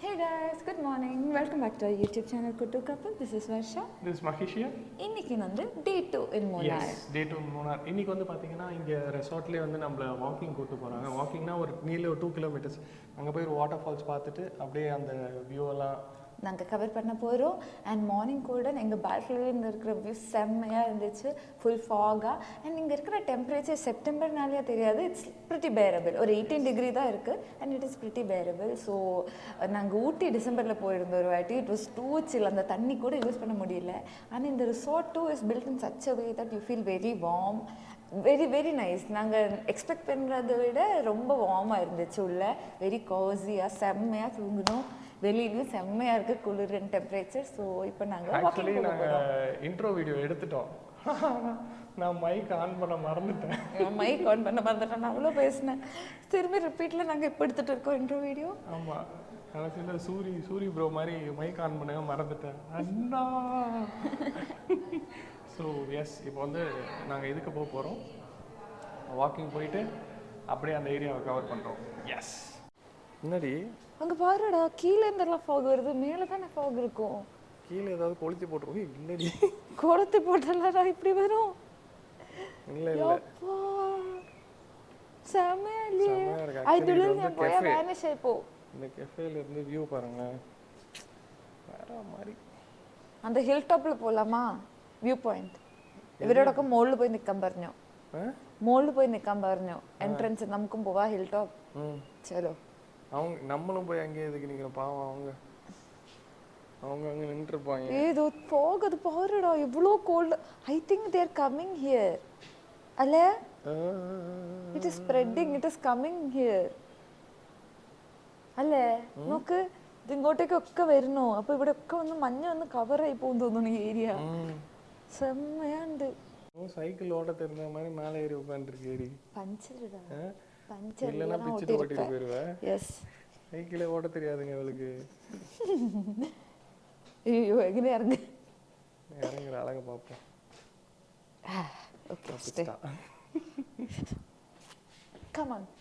Hey guys, good morning. Welcome back to our YouTube channel attukad. This is Varsha. This is Mahesh here. இன்னைக்கு வந்து day 2 in Munnar. Yes, day 2 in Munnar. இன்னைக்கு வந்து பாத்தீங்கன்னா இங்க ரெசார்ட்லயே வந்து நம்மள walking கூட்டி போறாங்க. வாக்கிங்னா ஒரு நியர்லி 2 kilometers. அங்க போய் ஒரு வாட்டர் ஃபால்ஸ் பார்த்துட்டு அப்படியே அந்த வியூ எல்லாம் நாங்கள் கவர் பண்ண போகிறோம். அண்ட் மார்னிங் கூட எங்கள் பால்கனியில் இருக்கிற வியூ செம்மையாக இருந்துச்சு, ஃபுல் ஃபாகாக. அண்ட் இங்கே இருக்கிற டெம்பரேச்சர் செப்டம்பர்னாலே தெரியாது, இட்ஸ் ப்ரிட்டி பேரபிள். ஒரு 18 degree தான் இருக்குது and it is pretty parable. So நாங்கள் ஊட்டி டிசம்பரில் போயிருந்தோம் ஒரு வாட்டி. இட் வாஸ் டூ சில், அந்த தண்ணி கூட யூஸ் பண்ண முடியல. ஆனால் இந்த resort too is built in such a way that you feel very warm, very very nice. நாங்கள் எக்ஸ்பெக்ட் பண்ணுறதை விட ரொம்ப வார்மாக இருந்துச்சு உள்ள. வெரி காஸியாக செம்மையாக தூங்கணும். வெளியிலையும் செம்மையாக இருக்குது, குளிர் அண்ட் டெம்பரேச்சர். ஸோ இப்போ ஆக்சுவலி நாங்கள் இன்ட்ரோ வீடியோ எடுத்துட்டோம். நான் மைக் ஆன் பண்ண மறந்துட்டேன். நான் அவ்வளோ பேசினேன். திரும்பி ரிப்பீட்டில் நாங்கள் இப்போ எடுத்துகிட்டு இருக்கோம் இன்ட்ரோ வீடியோ. ஆமாம், கடைசியில் சூரி ப்ரோ மாதிரி மைக் ஆன் பண்ண மறந்துட்டேன் அண்ணா. ஸோ எஸ், இப்போ வந்து நாங்கள் இதுக்கு போக போகிறோம். வாக்கிங் போயிட்டு அப்படியே அந்த ஏரியாவை கவர் பண்ணுறோம். எஸ், முன்னாடி அங்கே பாருடா, கீழே இருந்தெல்லாம் ஃபாக் வருது, மேலே தானே ஃபாக் இருக்கும். கீழே ஏதாவது கொளுத்தி போட்டுருவோம். இல்லடி, கொளுத்தி போட்டலடா இப்படி வரும். இல்லை இல்லை, செம்மையா இல்லையே. ஐதுல போய் வேனிஷ் ஆயிப்போ. இந்த கெஃபேல இருந்து வியூ பாருங்களேன், வேற மாதிரி. அந்த ஹில் டாப்ல போலாமா? വ്യൂ പോയിന്റ് ഇവരോടൊക്കെ മുകളിൽ പോയി നിൽക്കാൻ പറഞ്ഞു. മുകളിൽ പോയി നിൽക്കാൻ പറഞ്ഞു. എൻട്രൻസ് നമുക്കും പോവാ ഹിൽ ടോപ്പ്. ചലോ. அவங்க நம்மளும் போய் அங்கே எதுக்கு நிக்கிறோம்? பாவம் அவங்க அங்கே நின்றுப்பாங்க. ஏதோ fog அது பாருடா, எவ்வளோ cold. I think they are coming here. അല്ലേ? It is spreading, it is coming here. അല്ലേ? നോക്ക്, ഇങ്ങോട്ടേക്കൊക്കെ വരുന്നു. അപ്പൊ ഇവിടെ ഒക്കെ വന്ന് മഞ്ഞ് വന്ന് കവർ ആയി പോകും തോന്നുന്നു ഈ ഏരിയ. செம்மையாண்டு. சைக்கிள் ஓட்ட தெரிஞ்ச மாதிரி மேலே ஏறி உட்காந்துருக்கு. ஏறி பஞ்சர்டா, பஞ்சர் இல்லைன்னா பிச்சுட்டு ஓட்டிட்டு போயிடுவேன். எஸ், சைக்கிளே ஓட்ட தெரியாதுங்க அவளுக்கு. ஐயோ, எங்கே இறங்கு, இறங்குற அழகை பார்ப்போம். Okay, stay. Come on.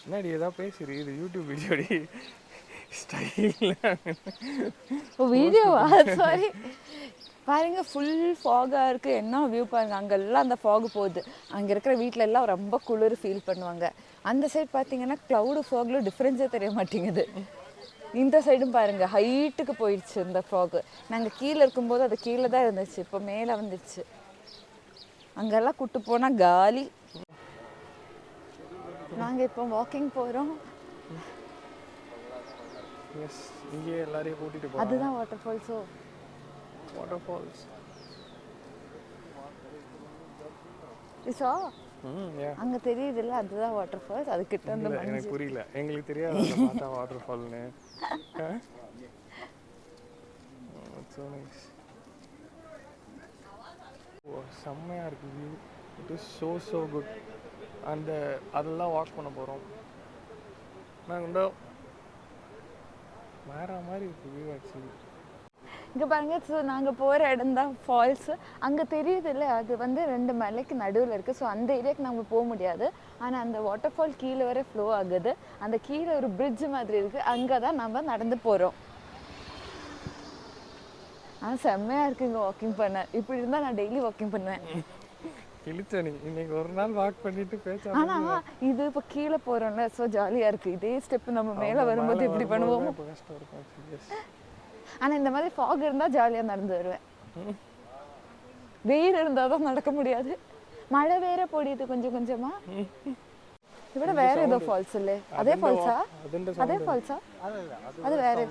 என்னடி ஏதாவது பேசுறீ? இது யூடியூப் வீடியோடி ஸ்டைல். ஓ வீடியோவா? சாரி. பாருங்க, ஃபுல் ஃபாகாக இருக்குது. என்ன வியூ பாருங்கள், அங்கெல்லாம் அந்த ஃபாகு போகுது. அங்கே இருக்கிற வீட்டில எல்லாம் ரொம்ப குளிர் ஃபீல் பண்ணுவாங்க. அந்த சைடு பார்த்தீங்கன்னா க்ளவுடு ஃபாகில் டிஃப்ரென்ஸே தெரிய மாட்டேங்குது. இந்த சைடும் பாருங்கள், ஹைட்டுக்கு போயிடுச்சு இந்த ஃபாகு. நாங்கள் கீழே இருக்கும்போது அது கீழே தான் இருந்துச்சு, இப்போ மேலே வந்துடுச்சு. அங்கெல்லாம் கூட்டு போனால் காலி. நாங்கள் இப்போ வாக்கிங் போகிறோம். எஸ், இங்கே எல்லாரையும் கூட்டிட்டு போறோம். அதுதான் வாட்டர் ஃபால்ஸோ? வாட்டர் ஃபால்ஸ் இசா அங்க தெரியுதுல்ல, அதுதான் வாட்டர் ஃபால்ஸ். அது கிட்ட வந்து எனக்கு புரியல, எங்களுக்கு தெரியாது அந்த பார்த்தா வாட்டர் ஃபால்னு. So nice. ஓ செம்மையா இருக்கு view. It is so good. அந்த அதெல்லாம் வாக் பண்ண போகிறோம் நாங்கள். வேற மாதிரி இருக்கு வியூ ஆக்சுவலி. இங்கே பாருங்க, ஸோ நாங்கள் போகிற இடம் தான் ஃபால்ஸு. அங்கே தெரியுது இல்லை, அது வந்து 2 மலைக்கு நடுவில் இருக்குது. ஸோ அந்த ஏரியாவுக்கு நம்ம போக முடியாது. ஆனால் அந்த வாட்டர் ஃபால் கீழே வர ஃப்ளோ ஆகுது. அந்த கீழே ஒரு பிரிட்ஜ் மாதிரி இருக்குது, அங்கே தான் நம்ம நடந்து போகிறோம். ஆனால் செம்மையாக இருக்குது இங்கே வாக்கிங் பண்ண. இப்படி இருந்தால் நான் டெய்லி வாக்கிங் பண்ணுவேன். இழுச்சனி இன்னைக்கு ஒரு நாள் வாக் பண்ணிட்டு பேச. ஆனா இது இப்போ கீழே போறோம்ல, சோ ஜாலியா இருக்கு. இதே ஸ்டெப் நம்ம மேலே வரும்போது எப்படி பண்ணுவோம்? ஆனா இந்த மாதிரி ஃபாக் இருந்தா ஜாலியா நடந்து வருவேன். வெயில் இருந்தா தான் நடக்க முடியாது. மழை வேற பொடியுது கொஞ்சம் கொஞ்சமா. ഇവിടെ വേറെ ഏതോ ഫോൾസ് അല്ലേ? അതേ ഫോൾസാ? അതേ ഫോൾസാ? അത് വേറെ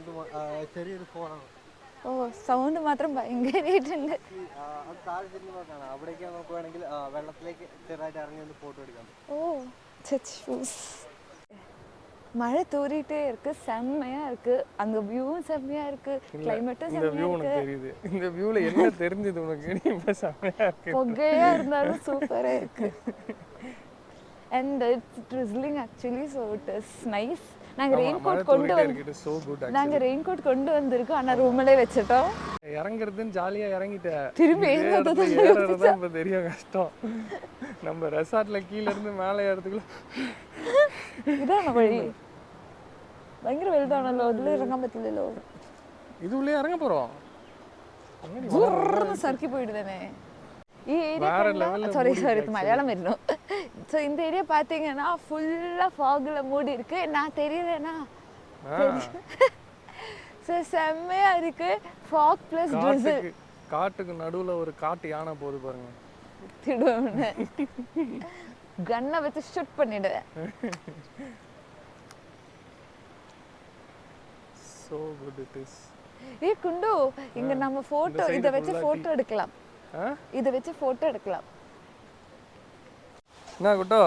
ചെറിയൊരു ഫോളാണ്. ഓ സൗണ്ട് മാത്രം ഭയങ്കരമായിട്ടുണ്ട്. ഓ மழை தூரிட்டே இருக்கு, செம்மையா இருக்கு. அங்க வியூவும் செம்மையா இருக்கு, கிளைமேட்டும் செம்மையா இருக்கு. தெரியுது இந்த வியூல என்ன தெரிஞ்சது உனக்கு? இப்ப செம்மையா இருக்கு, பொகையா இருந்தாலும் சூப்பரா இருக்கு. And it's drizzling actually, so it is nice. நாங்க ரெயின் கோட் கொண்டு வந்து சோ குட் நாங்க ரெயின் கோட் கொண்டு வந்திருக்கோம் ஆனா ரூம்லயே வச்சிட்டோம். இறங்குறதுன்னு ஜாலியா இறங்கிட்டேன். திரும்பி ஏறறதுதான் இப்ப பெரிய கஷ்டம். நம்ம ரெசார்ட்ல கீழ இருந்து மேலே ஏறதுக்குள்ள இதான் வழி. பயங்கர வெல்தானല്ലോ அதுல இறங்காம பத்திலோ. இது உள்ளே இறங்க போறோம். ஜூர்னு சறுக்கி போயிடுதேனே. ഈ ഏരിയ സോറി മലയാളം വരുന്നു. ஸோ இந்த ஏரியா பார்த்தீங்கன்னா ஃபுல்லாக ஃபாகில் மூடி இருக்கு. நான் தெரியலனா ஸோ செம்மையாக இருக்கு. Fog plus drizzle. காட்டுக்கு நடுவில் ஒரு காட்டு யானை போகுது பாருங்க. திடுவேன் கன்னை வச்சு ஷூட் பண்ணிடுவேன். So good it is. குண்டு இங்க நம்ம போட்டோ இத வச்சு போட்டோ எடுக்கலாம். இத வச்சு போட்டோ எடுக்கலாம். என்ன குட்டோ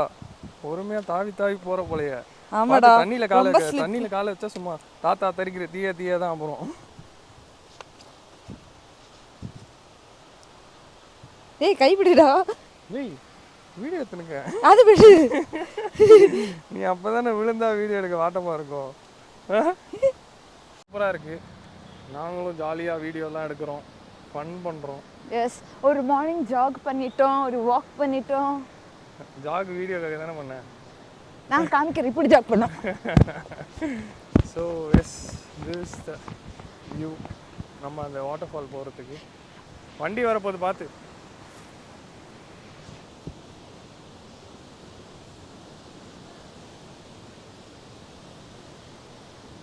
பொறுமையா தாவி தாவி போற போலயே. ஆமாடா. தண்ணில காலை வச்சா சும்மா தாத்தா தரிக்கிற தீய தான் அப்புறம். ஏய் கைப்பிடிடா. ஏய் வீடியோ எடுத்துங்க. அது விடு. நீ அப்பதானே விழுந்தா வீடியோ எடுக்க வாட்டமா இருக்கும். சூப்பரா இருக்கு. நாங்களும் ஜாலியா வீடியோலாம் எடுக்கிறோம். ஃபன் பண்றோம். எஸ் ஒரு மார்னிங் ஜாக் பண்ணிட்டோம். ஒரு வாக் பண்ணிட்டோம். ஜாக் வீடியோக்காக தானே பண்ணேன். நான் காமிக்கிறேன் இப்படி ஜாக் பண்ணோம். So yes this the view. நம்ம அந்த வாட்டர் ஃபால் போகிறதுக்கு வண்டி வரப்போது பார்த்து.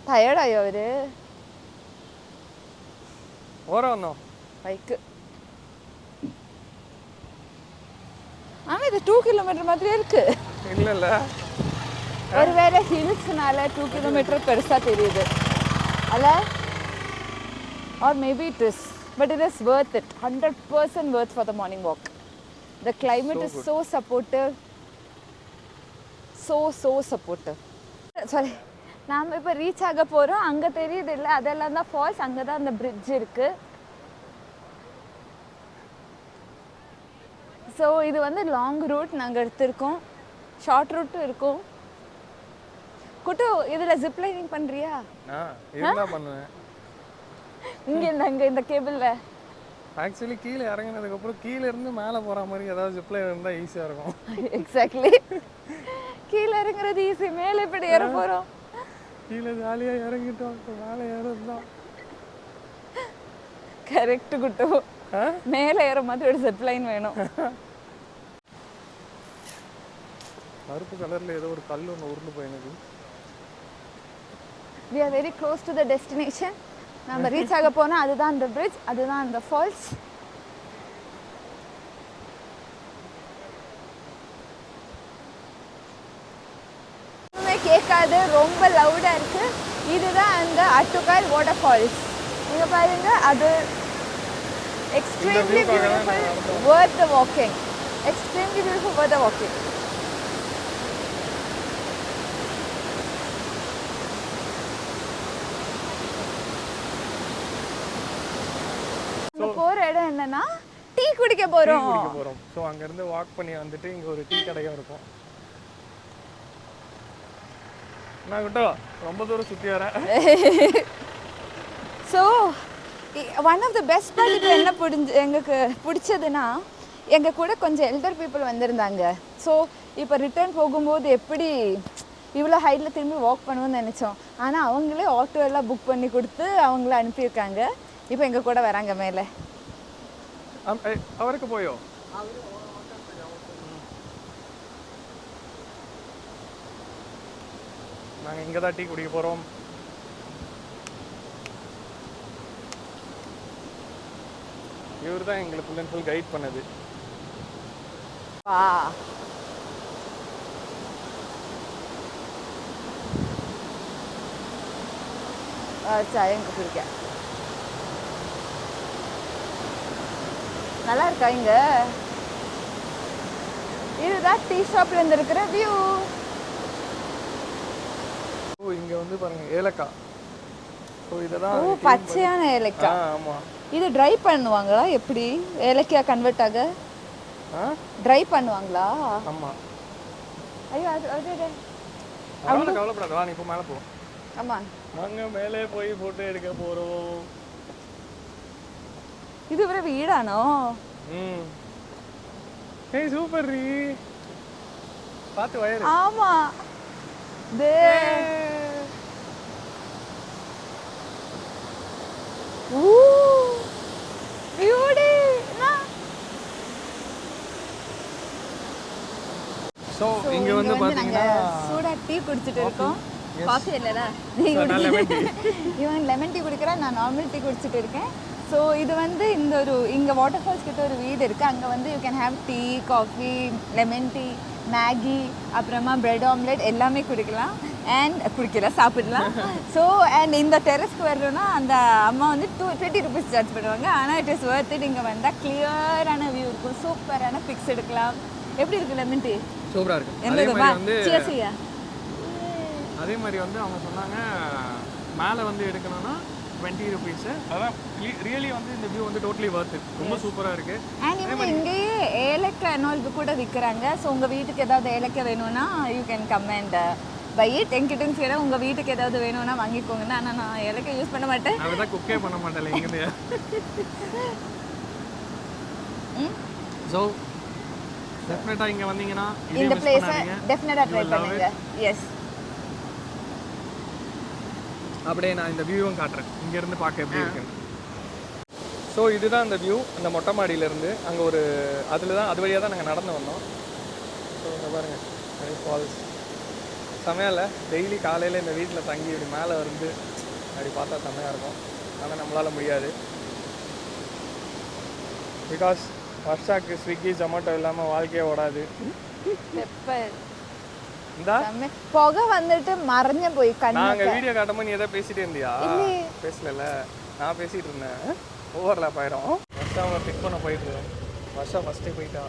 ടയർഡായോ അവര്? ഓരോന്നോ ബൈക്ക് ஆனா இது 2 கிலோமீட்டர் மாதிரியே இருக்கு. இல்லல்ல ஒருவேளை ஹில்ஸ்னால 2 கிலோமீட்டர் பெருசா தெரியுது அல்ல? or maybe it is but it is worth it. 100% worth for the morning walk. The climate is so supportive. So supportive. Sorry. நாம இப்போ ரீச் ஆக போகிறோம். அங்கே தெரியுது இல்லை அதெல்லாம் தான் ஃபால்ஸ். அங்கே தான் அந்த பிரிட்ஜ் இருக்கு. ஸோ இது வந்து லாங் ரூட் நாங்கள் எடுத்திருக்கோம். ஷார்ட் ரூட்டும் இருக்கும். குட்டு இதில் ஜிப் லைனிங் பண்ணுறியா? பண்ணுவேன். இங்கே இந்த கேபிளில் ஆக்சுவலி கீழே இறங்கினதுக்கப்புறம் கீழே இருந்து மேலே போகிற மாதிரி ஏதாவது ஜிப் லைன் இருந்தால் ஈஸியாக இருக்கும். எக்ஸாக்ட்லி. கீழே இறங்குறது ஈஸி. மேலே இப்படி ஏற போகிறோம். கீழே ஜாலியா இறங்கிட்டோம். மேலே ஏறதுதான் கரெக்ட் குட்டு. மேலே ஏற மாதிரி ஒரு ஜிப் லைன் வேணும். கருப்பு கலர்ல ஏதோ ஒரு கல் ஒன்று உருண்டு போயிருக்கு. we are very close to the destination. நம்ம ரீச் ஆக போனா அதுதான் அந்த bridge, அதுதான் அந்த ஃபால்ஸ். கேட்காது ரொம்ப லவுடா இருக்கு. இதுதான் அந்த அட்டுக்கால் வாட்டர் ஃபால்ஸ். நீங்க பாருங்க அது extremely beautiful, worth the walking. Extremely beautiful, worth the walking. போற இடம் என்னன்னா டீ குடிக்க போறோம். ஸோ அங்க இருந்து வாக் பண்ணி வந்துட்டு இங்க ஒரு டீ கடையா இருக்கும். நான் கிட்ட ரொம்ப தூரம் சுத்தி வரேன். So one of the best part இப்போ என்ன எங்களுக்கு பிடிச்சதுன்னா எங்கள் கூட கொஞ்சம் எல்டர் பீப்புள் வந்திருந்தாங்க. ஸோ இப்போ ரிட்டர்ன் போகும்போது எப்படி இவ்வளோ ஹைட்டில் திரும்பி வாக் பண்ணுவோம்னு நினச்சோம். ஆனால் அவங்களே ஆட்டோ எல்லாம் புக் பண்ணி கொடுத்து அவங்கள அனுப்பியிருக்காங்க. இப்போ எங்கள் கூட வராங்க மேலே. அவருக்கு போயோ நாங்கள் இங்கே தான் டீ குடிக்க போகிறோம். இவர் தான் எங்களுக்கு ஃபுல் அண்ட் ஃபுல் கைட் பண்ணது. சாயம் குடிக்க நல்லா இருக்கா இங்க? இதுதான் டீ ஷாப்ல இருந்து இருக்கிற வியூ. ஓ இங்க வந்து பாருங்க ஏலக்காய். ஓ இதெல்லாம் ஓ பச்சையான ஏலக்காய். ஆமா. இது ட்ரை பண்ணுவாங்களா எப்படி? ஏலக்காய் கன்வெர்ட் ஆக ட்ரை பண்ணுவாங்களா? ஆமா. ஐயோ அது அவ்வளோ கவலைப்படாத, வா நீ இப்போ மேலே போ. ஆமாம், நாங்கள் மேலே போய் ஃபோட்டோ எடுக்க போகிறோம். இது ஒரு வீடானோ? ம், ஏய் சூப்பர் ரீ, பார்த்து வயரு. ஆமாம், தே ஸோ இங்கே வந்து பார்த்தீங்கன்னா சூடா டீ குடிச்சிட்டு இருக்கோம். காஃபி இல்லைல்ல, இவன் லெமன் டீ குடிக்கிறேன், நான் நார்மல் டீ குடிச்சிட்டு இருக்கேன். ஸோ இது வந்து இந்த ஒரு இங்கே வாட்டர் ஃபால்ஸ் கிட்ட ஒரு வீடு இருக்குது. அங்கே வந்து you can have tea, coffee, lemon tea, Maggi, அப்புறமா பிரெட் ஆம்லெட் எல்லாமே குடிக்கலாம். அண்ட் குடிக்கலாம், சாப்பிடலாம். ஸோ அண்ட் இந்த டெரஸ்க்கு வரணும்னா அந்த அம்மா வந்து 20 rupees சார்ஜ் பண்ணுவாங்க. ஆனால் இட் இஸ் ஒர்த் இட். இங்கே வந்தால் கிளியரான வியூ இருக்கும், சூப்பரான பிக்ஸ் எடுக்கலாம். எப்படி இருக்கு லெமன் டீ? சூப்பராக இருக்குது. அதே மாதிரி வந்து அவங்க சொன்னாங்க மேலே வந்து எடுக்கணும்னா 20 rupees. அதான் ரியலி வந்து இந்த வியூ வந்து டோட்டலி வர்த் இட். ரொம்ப சூப்பராக இருக்குது. அண்ட் இவங்க இங்கேயே ஏலக்காய் அனால்பு கூட விற்கிறாங்க. ஸோ உங்கள் வீட்டுக்கு ஏதாவது ஏலக்காய் வேணும்னா you can come and buy it. என்கிட்டன்னு சொல்ல உங்கள் வீட்டுக்கு ஏதாவது வேணும்னா வாங்கிக்கோங்கன்னா. ஆனால் நான் ஏலக்காய் யூஸ் பண்ண மாட்டேன். நான் தான் குக்கே பண்ண மாட்டேன் இங்கே. ஸோ டெஃபினட்டாக இங்கே வந்தீங்கன்னா இந்த பிளேஸை டெஃபினட்டாக ட்ரை பண்ணுங்க. எஸ், அப்படியே நான் இந்த வியூவும் காட்டுறேன் இங்கேருந்து பார்க்க எப்படி இருக்குன்னு. ஸோ இதுதான் இந்த வியூ, அந்த மொட்டை மாடியிலேருந்து அங்கே ஒரு அதில் தான் அது வழியாக தான் நாங்கள் நடந்து வந்தோம். ஸோ இங்கே பாருங்கள் ஃபால்ஸ் செமையாக இல்லை. டெய்லி காலையில் இந்த வீட்டில் தங்கி இப்படி மேலே வந்து அப்படி பார்த்தா செமையாக இருக்கும். ஆனால் நம்மளால் முடியாது. பிகாஸ் வர்ஷாக்கு ஸ்விக்கி ஜொமேட்டோ இல்லாமல் வாழ்க்கையே ஓடாது. புகை வந்துட்டு மறைஞ்ச போய் நாங்க வீடியோ காட்டும்போது நீ எதாவது பேசிட்டே இருந்தியா? பேசல, நான் பேசிட்டு இருந்தேன். ஓவர்லாப் ஆயிரும். வர்ஷா அவங்க பிக் பண்ண போயிட்டு வர்ஷா ஃபர்ஸ்டே போயிட்டா.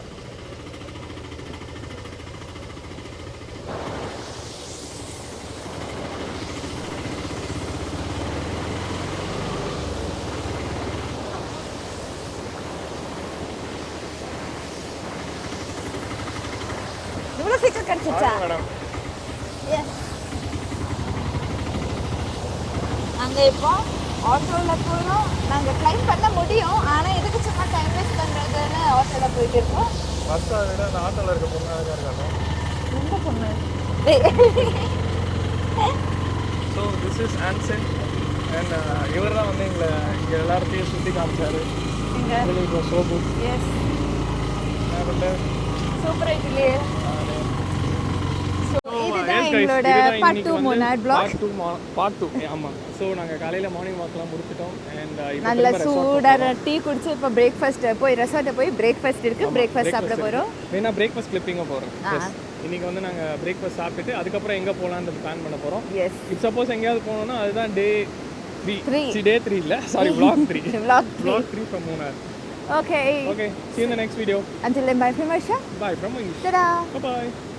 இவ்வளோ சீக்கிரம் கிடைச்சிச்சா? மேடம் நாங்கள் இப்போ ஆட்டோவில் போகிறோம். நாங்கள் கிளைம் பண்ண முடியும், ஆனால் எதுக்கு சும்மா டைம் வேஸ்ட் பண்ணுறதுன்னு ஆட்டோவில் போயிட்டு இருக்கோம். பஸ்ஸை விட அந்த ஆட்டோவில் இருக்க பொண்ணு அழகாக இருக்காங்க. ரொம்ப பொண்ணு. So this is Anson and இவர் தான் வந்து எங்களை இங்கே எல்லாத்தையும் சுற்றி காமிச்சாரு. சோபு எஸ், சூப்பர் ஆயிட்டு. இதுதான் எங்களோட பார்ட் 2 முன்னார் ப்ளாக். பார்ட் 2 ஆமாம். ஸோ நாங்கள் காலையில் மார்னிங் வாக்லாம் முடிச்சிட்டோம். அண்ட் நல்ல சூடாக டீ குடிச்சு இப்போ பிரேக்ஃபாஸ்ட் போய் ரெசார்ட்டை போய் பிரேக்ஃபாஸ்ட் இருக்குது, பிரேக்ஃபாஸ்ட் சாப்பிட போகிறோம். வேணா பிரேக்ஃபாஸ்ட் கிளிப்பிங்காக போகிறோம். இன்றைக்கி வந்து நாங்கள் பிரேக்ஃபாஸ்ட் சாப்பிட்டுட்டு அதுக்கப்புறம் எங்கே போகலான்னு பிளான் பண்ண போகிறோம். எஸ், இப் சப்போஸ் எங்கேயாவது போனோம்னா அதுதான் டே 3 இல்லை, sorry vlog 3 vlog 3 from Munnar. Okay. See you in the next video. Until then, bye from Arsha. Bye from English. Ta-da. Bye-bye.